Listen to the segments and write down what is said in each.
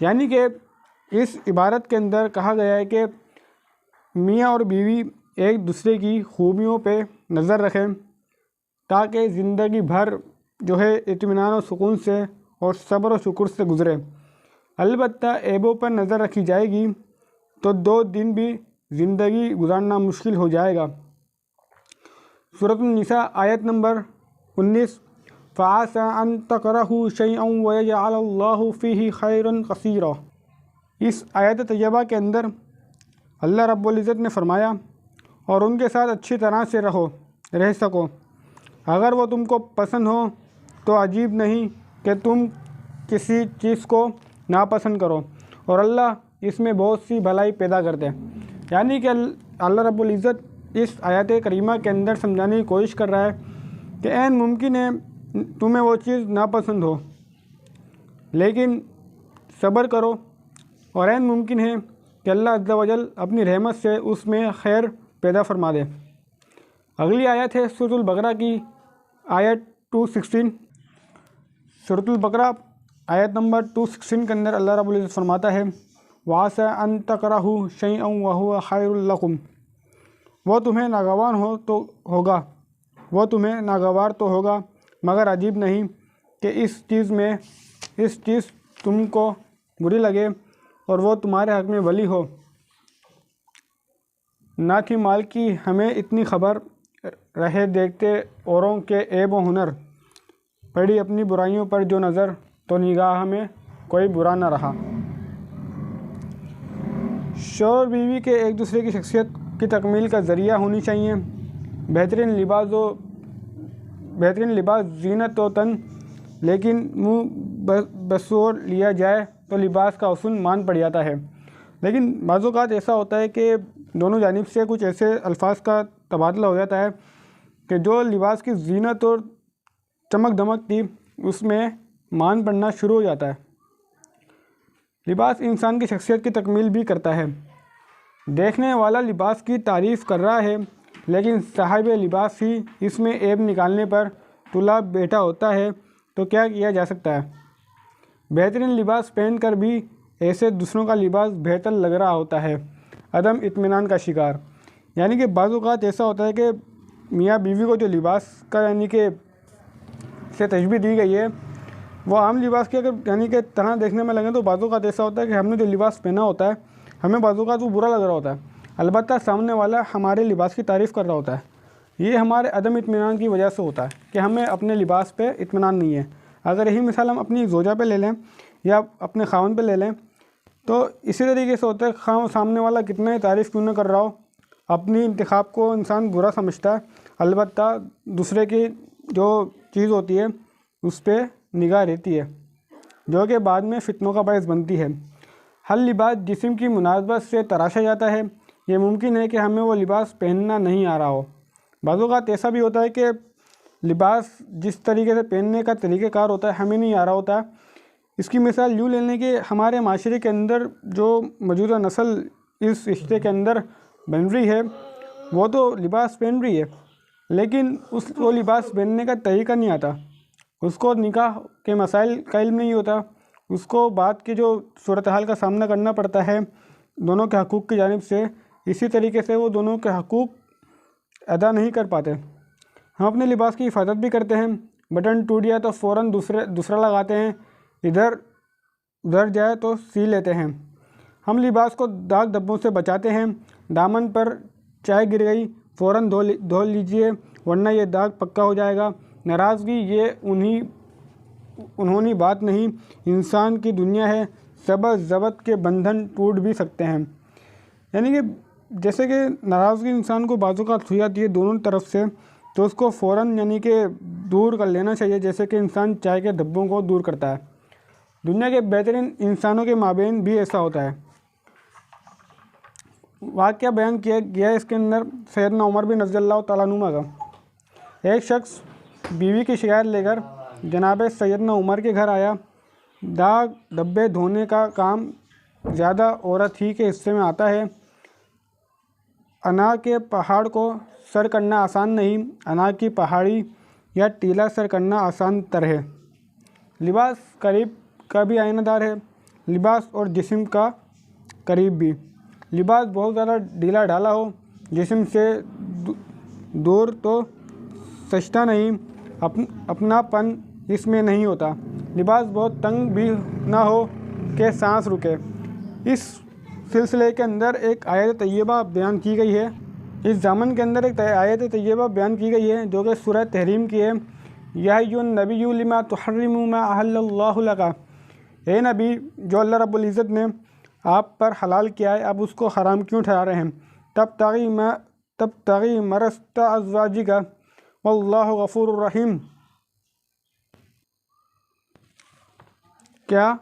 یعنی کہ اس عبارت کے اندر کہا گیا ہے کہ میاں اور بیوی ایک دوسرے کی خوبیوں پہ نظر رکھیں تاکہ زندگی بھر جو ہے اطمینان و سکون سے اور صبر و شکر سے گزرے۔ البتہ عیبوں پر نظر رکھی جائے گی تو 2 دن بھی زندگی گزارنا مشکل ہو جائے گا۔ سورۃ النساء آیت نمبر 19، فَعَسَىٰ أَن تَكْرَهُوا شَيْئًا وَيَجْعَلَ اللَّهُ فِيهِ خَيْرًا كَثِيرًا۔ اس آیت طیبہ کے اندر اللہ رب العزت نے فرمایا اور ان کے ساتھ اچھی طرح سے رہ سکو، اگر وہ تم کو پسند ہو تو عجیب نہیں کہ تم کسی چیز کو ناپسند کرو، اور اللہ اس میں بہت سی بھلائی پیدا کرتے ہیں۔ یعنی کہ اللہ رب العزت اس آیت کریمہ کے اندر سمجھانے کی کوشش کر رہا ہے کہ عین ممکن ہے تمہیں وہ چیز ناپسند ہو، لیکن صبر کرو، اور عین ممکن ہے کہ اللہ عز و جل اپنی رحمت سے اس میں خیر پیدا فرما دے۔ اگلی آیت ہے سورۃ البقرہ کی آیت 216۔ سورۃ البقرہ آیت نمبر 216 کے اندر اللہ رب العزت فرماتا ہے، وَعَسَىٰ أَن تَكْرَهُوا شَيْئًا وَهُوَ خَيْرٌ لَكُمْ۔ وہ تمہیں ناگوار تو ہوگا مگر عجیب نہیں کہ اس چیز تم کو بری لگے اور وہ تمہارے حق میں ولی ہو۔ نہ تھی مال کی ہمیں اتنی خبر، رہے دیکھتے اوروں کے عیب و ہنر، پڑی اپنی برائیوں پر جو نظر، تو نگاہ میں کوئی برا نہ رہا۔ شوہر اور بیوی کے ایک دوسرے کی شخصیت کی تکمیل کا ذریعہ ہونی چاہیے۔ بہترین لباس زینت و تن، لیکن منہ بسور لیا جائے تو لباس کا حسن مان پڑ جاتا ہے۔ لیکن بعض اوقات ایسا ہوتا ہے کہ دونوں جانب سے کچھ ایسے الفاظ کا تبادلہ ہو جاتا ہے کہ جو لباس کی زینت اور چمک دمک تھی اس میں مان پڑنا شروع ہو جاتا ہے۔ لباس انسان کی شخصیت کی تکمیل بھی کرتا ہے۔ دیکھنے والا لباس کی تعریف کر رہا ہے، لیکن صاحب لباس ہی اس میں عیب نکالنے پر تلا بیٹھا ہوتا ہے تو کیا کیا جا سکتا ہے؟ بہترین لباس پہن کر بھی ایسے دوسروں کا لباس بہتر لگ رہا ہوتا ہے، عدم اطمینان کا شکار۔ یعنی کہ بعض اوقات ایسا ہوتا ہے کہ میاں بیوی کو جو لباس کا یعنی کہ سے تشبیہ دی گئی ہے وہ عام لباس کی اگر یعنی کہ طرح دیکھنے میں لگیں تو بعض اوقات ایسا ہوتا ہے کہ ہم نے جو لباس پہنا ہوتا ہے ہمیں بعض اوقات وہ برا لگ رہا ہوتا ہے، البتہ سامنے والا ہمارے لباس کی تعریف کر رہا ہوتا ہے۔ یہ ہمارے عدم اطمینان کی وجہ سے ہوتا ہے کہ ہمیں اپنے لباس پہ اطمینان نہیں ہے۔ اگر یہی مثال ہم اپنی زوجہ پہ لے لیں یا اپنے خاوند پہ لے لیں تو اسی طریقے سے ہوتا ہے، سامنے والا کتنا ہی تعریف کیوں نہ کر رہا ہو، اپنی انتخاب کو انسان برا سمجھتا ہے، البتہ دوسرے کی جو چیز ہوتی ہے اس پہ نگاہ رہتی ہے، جو کہ بعد میں فتنوں کا باعث بنتی ہے۔ ہر لباس جسم کی مناسبت سے تراشا جاتا ہے، یہ ممکن ہے کہ ہمیں وہ لباس پہننا نہیں آ رہا ہو۔ بعض اوقات ایسا بھی ہوتا ہے کہ لباس جس طریقے سے پہننے کا طریقہ کار ہوتا ہے ہمیں نہیں آ رہا ہوتا ہے۔ اس کی مثال یوں لے لیں کہ ہمارے معاشرے کے اندر جو موجودہ نسل اس رشتے کے اندر بن رہی ہے وہ تو لباس پہن رہی ہے، لیکن وہ لباس پہننے کا طریقہ نہیں آتا، اس کو نکاح کے مسائل کا علم نہیں ہوتا، اس کو بعد کی جو صورتحال کا سامنا کرنا پڑتا ہے دونوں کے حقوق کی جانب سے، اسی طریقے سے وہ دونوں کے حقوق ادا نہیں کر پاتے۔ ہم اپنے لباس کی حفاظت بھی کرتے ہیں، بٹن ٹوٹ جائے تو فوراً دوسرا لگاتے ہیں، ادھر جائے تو سی لیتے ہیں۔ ہم لباس کو داغ دھبوں سے بچاتے ہیں، دامن پر چائے گر گئی فوراً دھو لیجئے ورنہ یہ داغ پکا ہو جائے گا۔ ناراضگی یہ انہونی بات نہیں، انسان کی دنیا ہے، صبر ضبط کے بندھن ٹوٹ بھی سکتے ہیں۔ یعنی کہ جیسے کہ ناراضگی انسان کو بعض اوقات ہو جاتی ہے دونوں طرف سے تو اس کو فوراً یعنی کہ دور کر لینا چاہیے، جیسے کہ انسان چائے کے دھبوں کو دور کرتا ہے۔ دنیا کے بہترین انسانوں کے مابین بھی ایسا ہوتا ہے۔ واقعہ بیان کیا گیا ہے اس کے اندر سیدنا عمر بن رضی اللہ تعالیٰ عنہ کا۔ ایک شخص بیوی کی شکایت لے کر جناب سیدنا عمر کے گھر آیا۔ داغ دھبے دھونے کا کام زیادہ عورت ہی کے حصے میں آتا ہے۔ انا کے پہاڑ کو سر کرنا آسان نہیں، انا کی پہاڑی یا ٹیلا سر کرنا آسان تر ہے۔ لباس قریب کا بھی آئینہ دار ہے، لباس اور جسم کا قریب بھی۔ لباس بہت زیادہ ڈھیلا ڈھالا ہو، جسم سے دور تو سجتا نہیں، اپنا پن اس میں نہیں ہوتا۔ لباس بہت تنگ بھی نہ ہو کہ سانس رکے۔ اس سلسلے کے اندر ایک آیت طیبہ بیان کی گئی ہے، اس ضامن کے اندر ایک آیت طیبہ بیان کی گئی ہے جو کہ سورہ تحریم کی ہے۔ یا ایھا النبی لما تحرم ما احل اللہ لک، اے نبی جو اللہ رب العزت نے آپ پر حلال کیا ہے آپ اس کو حرام کیوں ٹھہرا رہے ہیں؟ تبتغی مرضات ازواجک واللہ غفور الرحیم، کیا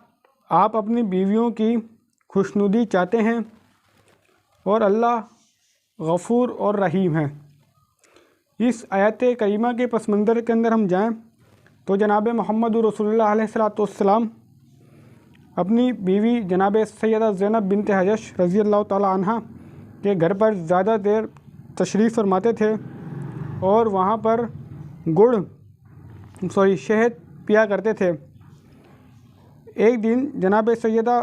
آپ اپنی بیویوں کی خوشنودی چاہتے ہیں اور اللہ غفور اور رحیم ہے۔ اس آیت کریمہ کے پس منظر کے اندر ہم جائیں تو جناب محمد رسول اللہ علیہ الصلوۃ والسلام اپنی بیوی جناب سیدہ زینب بنت جحش رضی اللہ تعالیٰ عنہ کے گھر پر زیادہ دیر تشریف فرماتے تھے اور وہاں پر شہد پیا کرتے تھے۔ ایک دن جناب سیدہ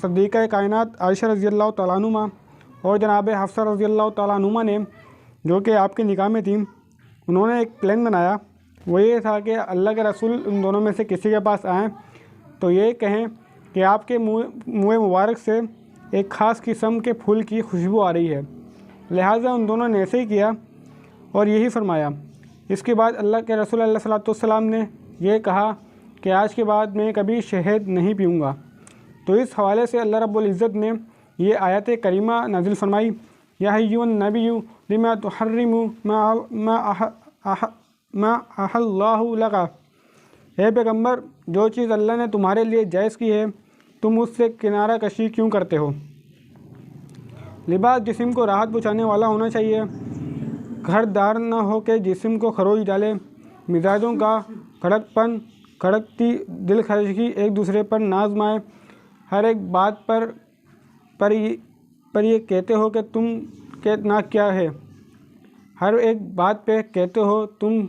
صدیقہ کائنات عائشہ رضی اللہ تعالیٰ عنہ اور جناب حفصہ رضی اللہ تعالیٰ عنہ نے، جو کہ آپ کے نکاح میں تھیں، انہوں نے ایک پلان بنایا۔ وہ یہ تھا کہ اللہ کے رسول ان دونوں میں سے کسی کے پاس آئیں تو یہ کہیں کہ آپ کے منہ مبارک سے ایک خاص قسم کے پھول کی خوشبو آ رہی ہے۔ لہٰذا ان دونوں نے ایسے ہی کیا اور یہی فرمایا۔ اس کے بعد اللہ کے رسول علیہ الصلوۃ والسلام نے یہ کہا کہ آج کے بعد میں کبھی شہد نہیں پیوں گا۔ تو اس حوالے سے اللہ رب العزت نے یہ آیت کریمہ نازل فرمائی، یا ایھا النبی لما تحرم ما احل اللہ لک، اے پیغمبر جو چیز اللہ نے تمہارے لیے جائز کی ہے تم اس سے کنارہ کشی کیوں کرتے ہو۔ لباس جسم کو راحت پہنچانے والا ہونا چاہیے، گھر دار نہ ہو کہ جسم کو خروش ڈالے۔ مزاجوں کا کھڑکتی دل خشکی ایک دوسرے پر ناز مائے، ہر ایک بات پر یہ کہتے ہو کہ تم کہنا کیا ہے، ہر ایک بات پہ کہتے ہو تم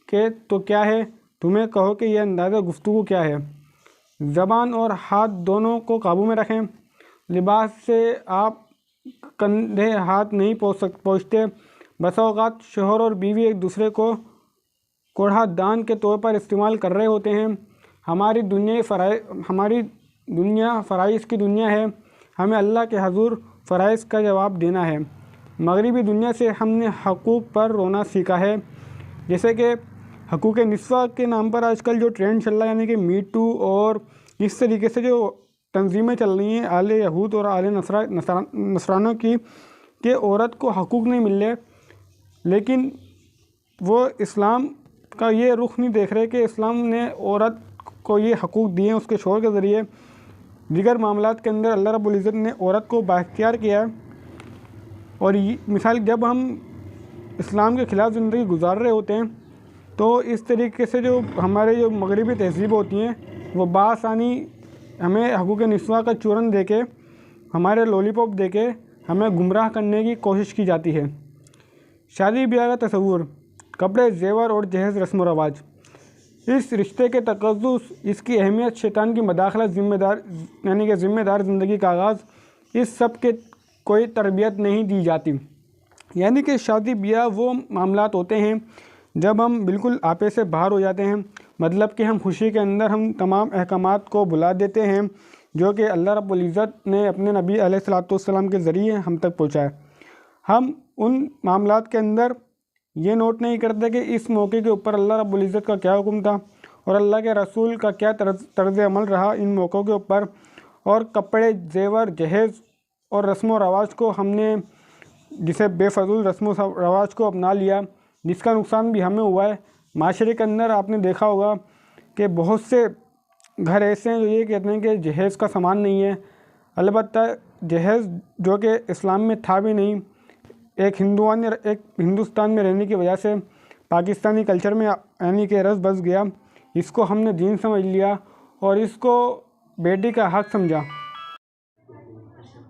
کہ تو کیا ہے، تمہیں کہو کہ یہ اندازہ گفتگو کیا ہے۔ زبان اور ہاتھ دونوں کو قابو میں رکھیں۔ لباس سے آپ کندھے ہاتھ نہیں پہنچتے۔ بسا اوقات شوہر اور بیوی ایک دوسرے کو کوڑھا دان کے طور پر استعمال کر رہے ہوتے ہیں۔ ہماری دنیا فرائض کی دنیا ہے، ہمیں اللہ کے حضور فرائض کا جواب دینا ہے۔ مغربی دنیا سے ہم نے حقوق پر رونا سیکھا ہے، جیسے کہ حقوق نسواء کے نام پر آج کل جو ٹرینڈ چل رہا ہے، یعنی کہ می ٹو، اور اس طریقے سے جو تنظیمیں چل رہی ہیں آل یہود اور آل نصرانوں کی، کہ عورت کو حقوق نہیں مل رہے، لیکن وہ اسلام کا یہ رخ نہیں دیکھ رہے کہ اسلام نے عورت کو یہ حقوق دیے ہیں اس کے شوہر کے ذریعے۔ دیگر معاملات کے اندر اللہ رب العزت نے عورت کو بااختیار کیا ہے، اور مثال جب ہم اسلام کے خلاف زندگی گزار رہے ہوتے ہیں تو اس طریقے سے جو ہمارے جو مغربی تہذیب ہوتی ہیں وہ بآسانی ہمیں حقوق نسواء کا چورن دے کے، ہمارے لولی پاپ دے کے ہمیں گمراہ کرنے کی کوشش کی جاتی ہے۔ شادی بیاہ کا تصور، کپڑے، زیور اور جہیز، رسم و رواج، اس رشتے کے تقدس، اس کی اہمیت، شیطان کی مداخلت، ذمہ دار زندگی کا آغاز، اس سب کے کوئی تربیت نہیں دی جاتی۔ یعنی کہ شادی بیاہ وہ معاملات ہوتے ہیں جب ہم بالکل آپے سے باہر ہو جاتے ہیں، مطلب کہ ہم خوشی کے اندر ہم تمام احکامات کو بھلا دیتے ہیں جو کہ اللہ رب العزت نے اپنے نبی علیہ الصلوۃ والسلام کے ذریعے ہم تک پہنچائے۔ ہم ان معاملات کے اندر یہ نوٹ نہیں کرتے کہ اس موقع کے اوپر اللہ رب العزت کا کیا حکم تھا اور اللہ کے رسول کا کیا طرز عمل رہا ان موقعوں کے اوپر، اور کپڑے، زیور، جہیز اور رسم و رواج کو ہم نے جسے بے فضول رسم و رواج کو اپنا لیا، جس کا نقصان بھی ہمیں ہوا ہے۔ معاشرے کے اندر آپ نے دیکھا ہوگا کہ بہت سے گھر ایسے ہیں جو یہ کہتے ہیں کہ جہیز کا سامان نہیں ہے۔ البتہ جہیز جو کہ اسلام میں تھا بھی نہیں، ایک ہندوستان میں رہنے کی وجہ سے پاکستانی کلچر میں یعنی کہ رس بس گیا، اس کو ہم نے دین سمجھ لیا اور اس کو بیٹی کا حق سمجھا۔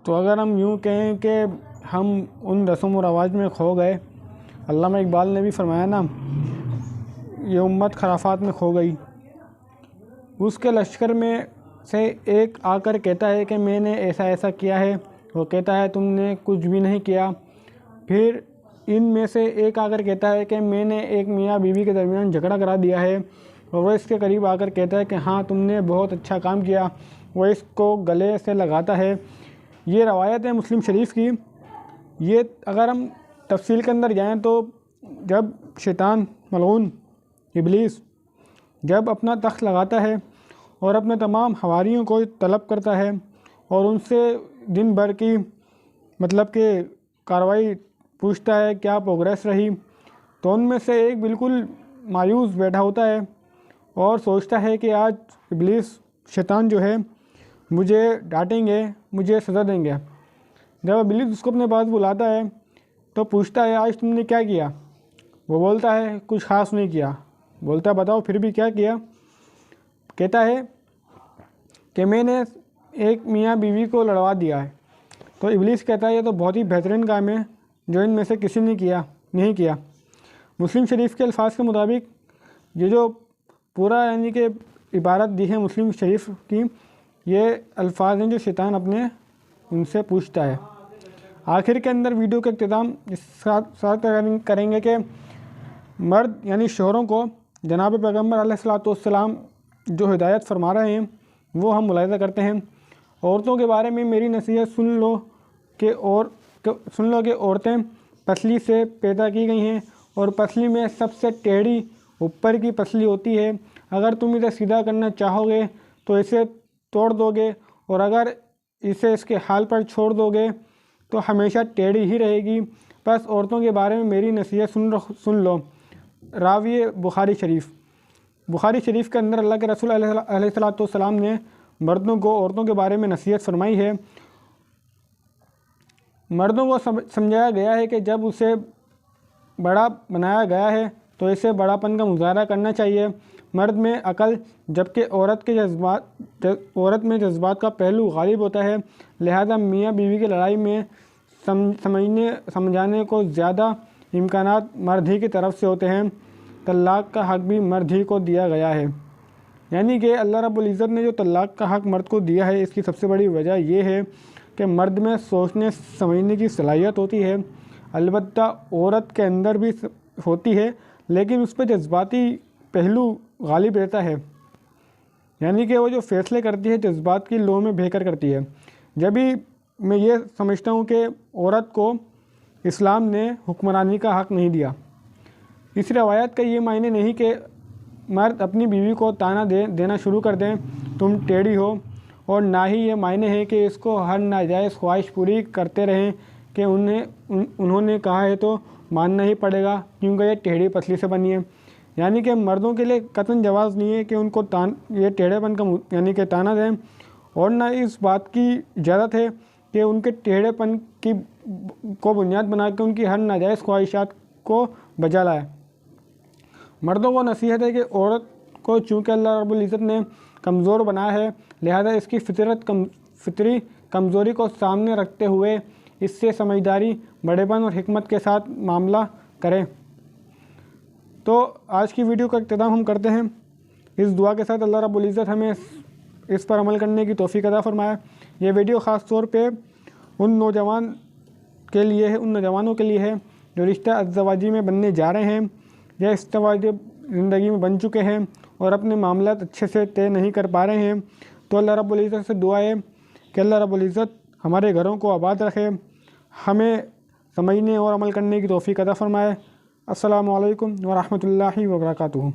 تو اگر ہم یوں کہیں کہ ہم ان رسم و رواج میں کھو گئے، علامہ اقبال نے بھی فرمایا نا، یہ امت خرافات میں کھو گئی۔ اس کے لشکر میں سے ایک آ کر کہتا ہے کہ میں نے ایسا ایسا کیا ہے، وہ کہتا ہے تم نے کچھ بھی نہیں کیا۔ پھر ان میں سے ایک آ کر کہتا ہے کہ میں نے ایک میاں بیوی کے درمیان جھگڑا کرا دیا ہے، اور وہ اس کے قریب آ کر کہتا ہے کہ ہاں تم نے بہت اچھا کام کیا۔ وہ اس کو گلے سے لگاتا ہے۔ یہ روایت ہے مسلم شریف کی۔ یہ اگر ہم تفصیل کے اندر جائیں تو جب شیطان ملعون ابلیس جب اپنا تخت لگاتا ہے اور اپنے تمام حواریوں کو طلب کرتا ہے اور ان سے دن بھر کی مطلب کہ کارروائی پوچھتا ہے کیا پروگریس رہی، تو ان میں سے ایک بالکل مایوس بیٹھا ہوتا ہے اور سوچتا ہے کہ آج ابلیس شیطان جو ہے مجھے ڈانٹیں گے، مجھے سزا دیں گے۔ جب ابلیس اس کو اپنے پاس بلاتا ہے تو پوچھتا ہے آج تم نے کیا کیا؟ وہ بولتا ہے کچھ خاص نہیں کیا۔ بولتا ہے بتاؤ پھر بھی کیا کیا؟ کہتا ہے کہ میں نے ایک میاں بیوی کو لڑوا دیا ہے۔ تو ابلیس کہتا ہے یہ تو بہت ہی بہترین کام ہے جو ان میں سے کسی نے نہیں کیا۔ مسلم شریف کے الفاظ کے مطابق یہ جو پورا یعنی کہ عبارت دی ہے مسلم شریف کی، یہ الفاظ ہیں جو شیطان اپنے ان سے پوچھتا ہے۔ آخر کے اندر ویڈیو کے اختتام اس ساتھ کریں گے کہ مرد یعنی شوہروں کو جناب پیغمبر علیہ الصلوۃ والسلام جو ہدایت فرما رہے ہیں وہ ہم ملاحظہ کرتے ہیں۔ عورتوں کے بارے میں میری نصیحت سن لو کہ عورتیں پسلی سے پیدا کی گئی ہیں اور پسلی میں سب سے ٹیڑھی اوپر کی پسلی ہوتی ہے۔ اگر تم اسے سیدھا کرنا چاہو گے تو اسے توڑ دو گے، اور اگر اسے اس کے حال پر چھوڑ دو گے تو ہمیشہ ٹیڑھی ہی رہے گی۔ بس عورتوں کے بارے میں میری نصیحت سن لو۔ راوی بخاری شریف کے اندر اللہ کے رسول علیہ الصلوۃ والسلام نے مردوں کو عورتوں کے بارے میں نصیحت فرمائی ہے۔ مردوں کو سمجھایا گیا ہے کہ جب اسے بڑا بنایا گیا ہے تو اسے بڑا پن کا مظاہرہ کرنا چاہیے۔ مرد میں عقل جبکہ عورت میں جذبات کا پہلو غالب ہوتا ہے، لہذا میاں بیوی کی لڑائی میں سمجھانے کو زیادہ امکانات مرد ہی کی طرف سے ہوتے ہیں۔ طلاق کا حق بھی مرد ہی کو دیا گیا ہے، یعنی کہ اللہ رب العزت نے جو طلاق کا حق مرد کو دیا ہے اس کی سب سے بڑی وجہ یہ ہے کہ مرد میں سوچنے سمجھنے کی صلاحیت ہوتی ہے۔ البتہ عورت کے اندر بھی ہوتی ہے لیکن اس پہ جذباتی پہلو غالب رہتا ہے، یعنی کہ وہ جو فیصلے کرتی ہے جذبات کی لو میں بہہ کر کرتی ہے۔ جب بھی میں یہ سمجھتا ہوں کہ عورت کو اسلام نے حکمرانی کا حق نہیں دیا۔ اس روایت کا یہ معنی نہیں کہ مرد اپنی بیوی کو طعنہ دینا شروع کر دیں تم ٹیڑھی ہو، اور نہ ہی یہ معنی ہے کہ اس کو ہر ناجائز خواہش پوری کرتے رہیں کہ انہوں نے کہا ہے تو ماننا ہی پڑے گا کیونکہ یہ ٹیڑھی پسلی سے بنی ہے۔ یعنی کہ مردوں کے لیے قطعاً جواز نہیں ہے کہ ان کو یہ ٹیڑھے پن کا یعنی کہ طعنہ دیں، اور نہ اس بات کی اجازت ہے کہ ان کے ٹیڑھے پن کو بنیاد بنا کے ان کی ہر ناجائز خواہشات کو بجا لائے۔ مردوں کو نصیحت ہے کہ عورت کو چونکہ اللہ رب العزت نے کمزور بنایا ہے لہذا اس کی فطری کمزوری کو سامنے رکھتے ہوئے اس سے سمجھداری، بڑے پن اور حکمت کے ساتھ معاملہ کریں۔ تو آج کی ویڈیو کا اختتام ہم کرتے ہیں اس دعا کے ساتھ، اللہ رب العزت ہمیں اس پر عمل کرنے کی توفیق عطا فرمائے۔ یہ ویڈیو خاص طور پہ ان نوجوانوں کے لیے ہے جو رشتہ ازدواجی میں بننے جا رہے ہیں یا ازدواجی زندگی میں بن چکے ہیں اور اپنے معاملات اچھے سے طے نہیں کر پا رہے ہیں۔ تو اللہ رب العزت سے دعا ہے کہ اللہ رب العزت ہمارے گھروں کو آباد رکھے، ہمیں سمجھنے اور عمل کرنے کی توفیق عطا فرمائے۔ السلام علیکم ورحمۃ اللہ وبرکاتہ۔